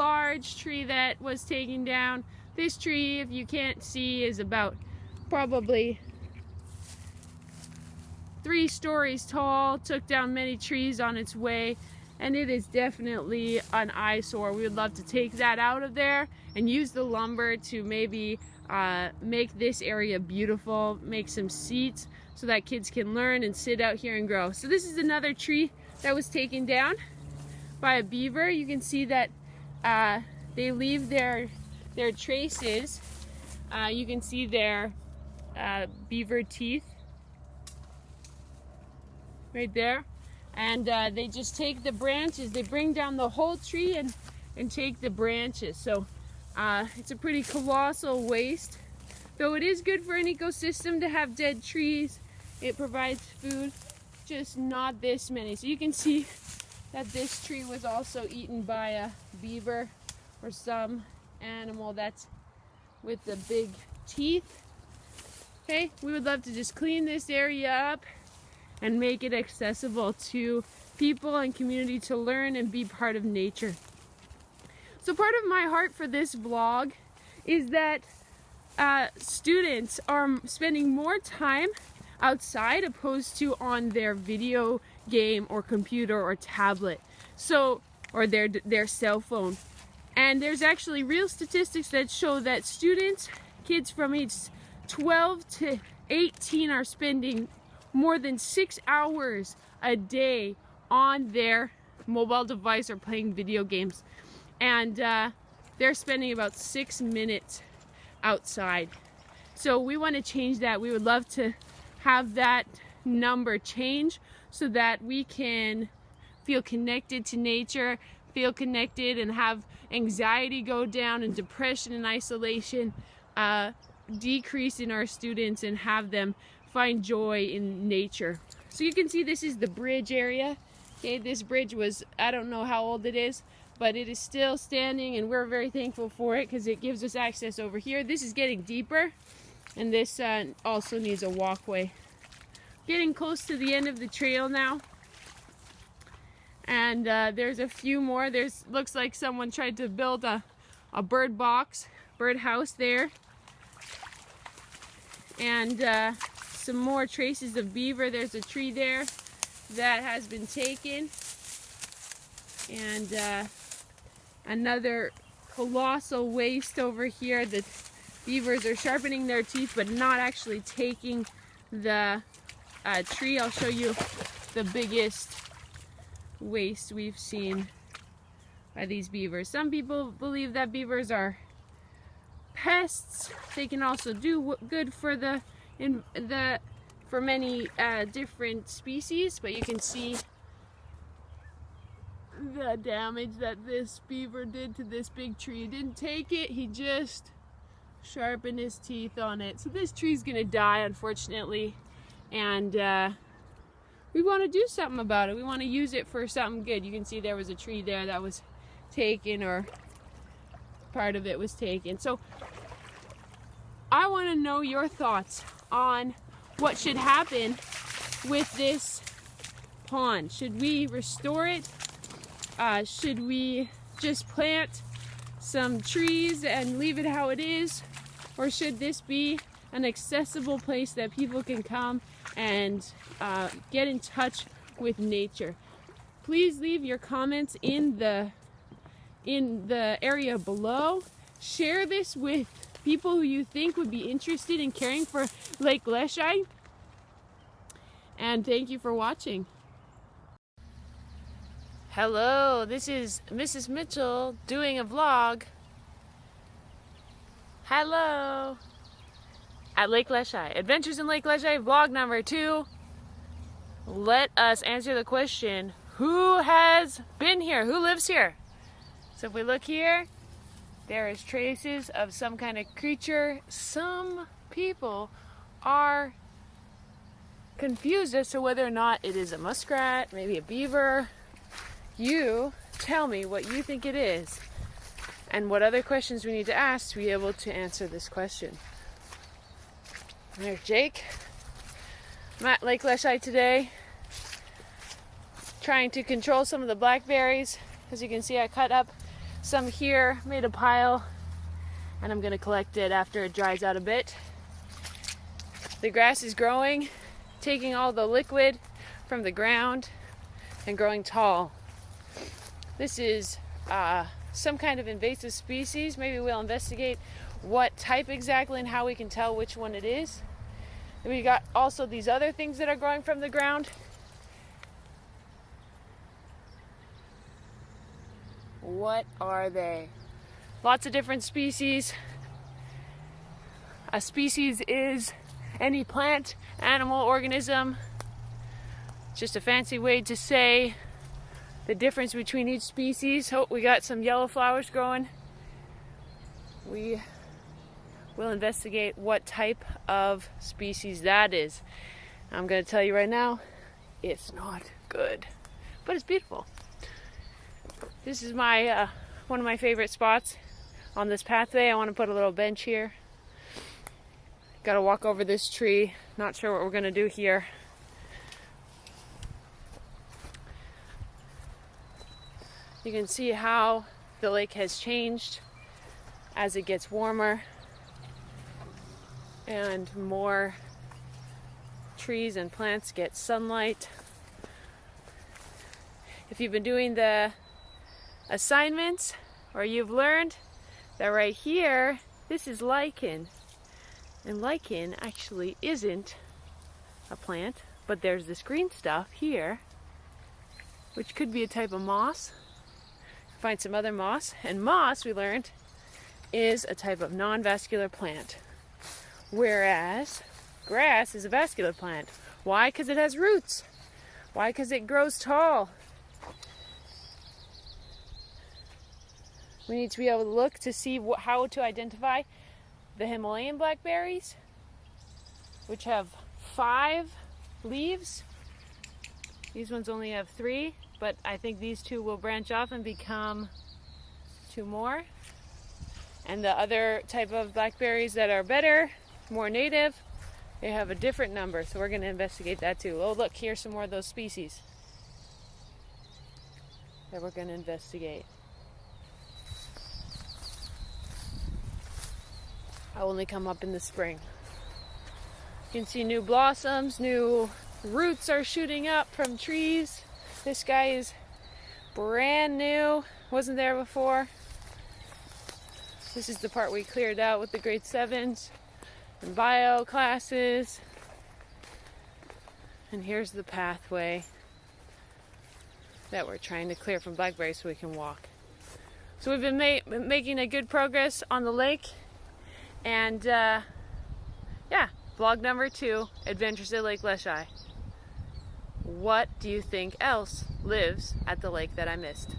large tree that was taken down. This tree, if you can't see, is about probably 3 stories tall, took down many trees on its way, and it is definitely an eyesore. We would love to take that out of there and use the lumber to maybe make this area beautiful, make some seats so that kids can learn and sit out here and grow. So this is another tree that was taken down by a beaver. You can see that they leave their traces. You can see their beaver teeth right there, and they just take the branches. They bring down the whole tree and take the branches. So it's a pretty colossal waste, though it is good for an ecosystem to have dead trees. It provides food, just not this many. So you can see that this tree was also eaten by a beaver or some animal that's with the big teeth. Okay, we would love to just clean this area up and make it accessible to people and community to learn and be part of nature. So part of my heart for this vlog is that students are spending more time outside opposed to on their video game or computer or tablet, so or their cell phone. And there's actually real statistics that show that students, kids from age 12 to 18, are spending more than 6 hours a day on their mobile device or playing video games, and they're spending about 6 minutes outside. So we want to change that. We would love to have that number change so that we can feel connected to nature, feel connected, and have anxiety go down and depression and isolation decrease in our students, and have them find joy in nature. So you can see this is the bridge area. Okay, this bridge was, I don't know how old it is, but it is still standing, and we're very thankful for it because it gives us access over here. This is getting deeper, and this also needs a walkway. Getting close to the end of the trail now, and there's a few more. Looks like someone tried to build a bird house there, and some more traces of beaver. There's a tree there that has been taken, and another colossal waste over here. The beavers are sharpening their teeth but not actually taking the tree. I'll show you the biggest waste we've seen by these beavers. Some people believe that beavers are pests. They can also do good for for many different species, but you can see the damage that this beaver did to this big tree. He didn't take it, he just sharpened his teeth on it. So this tree's gonna die, unfortunately, and we want to do something about it. We want to use it for something good. You can see there was a tree there that was taken, or part of it was taken. So I want to know your thoughts on what should happen with this pond. Should we restore it? Should we just plant some trees and leave it how it is? Or should this be an accessible place that people can come and get in touch with nature? Please leave your comments in the area below. Share this with people who you think would be interested in caring for Lake Leschi. And thank you for watching. Hello, this is Mrs. Mitchell doing a vlog. Hello. At Lake Leschi. Adventures in Lake Leschi, vlog number 2. Let us answer the question, who has been here? Who lives here? So if we look here, there is traces of some kind of creature. Some people are confused as to whether or not it is a muskrat, maybe a beaver. You tell me what you think it is and what other questions we need to ask to be able to answer this question. There's Jake. I'm at Lake Leschi today, trying to control some of the blackberries. As you can see, I cut up some here, made a pile, and I'm gonna collect it after it dries out a bit. The grass is growing, taking all the liquid from the ground and growing tall. This is some kind of invasive species. Maybe we'll investigate what type exactly and how we can tell which one it is. And we got also these other things that are growing from the ground. What are they? Lots of different species. A species is any plant, animal, organism. It's just a fancy way to say the difference between each species. Oh, we got some yellow flowers growing. We will investigate what type of species that is. I'm going to tell you right now, it's not good, but it's beautiful. This is my one of my favorite spots on this pathway. I want to put a little bench here. Got to walk over this tree. Not sure what we're going to do here. You can see how the lake has changed as it gets warmer and more trees and plants get sunlight. If you've been doing the assignments, or you've learned that right here, this is lichen. And lichen actually isn't a plant, but there's this green stuff here, which could be a type of moss. Find some other moss, and moss, we learned, is a type of non-vascular plant, whereas grass is a vascular plant. Why? Because it has roots. Why? Because it grows tall. We need to be able to look to see how to identify the Himalayan blackberries, which have 5 leaves. These ones only have 3. But I think these 2 will branch off and become 2 more. And the other type of blackberries that are better, more native, they have a different number. So we're going to investigate that too. Oh, look, here's some more of those species that we're going to investigate. I only come up in the spring. You can see new blossoms, new roots are shooting up from trees. This guy is brand new, wasn't there before. This is the part we cleared out with the grade 7s and bio classes. And here's the pathway that we're trying to clear from blackberries so we can walk. So we've been making a good progress on the lake. And yeah, vlog number 2, Adventures at Lake Leschi. What do you think else lives at the lake that I missed?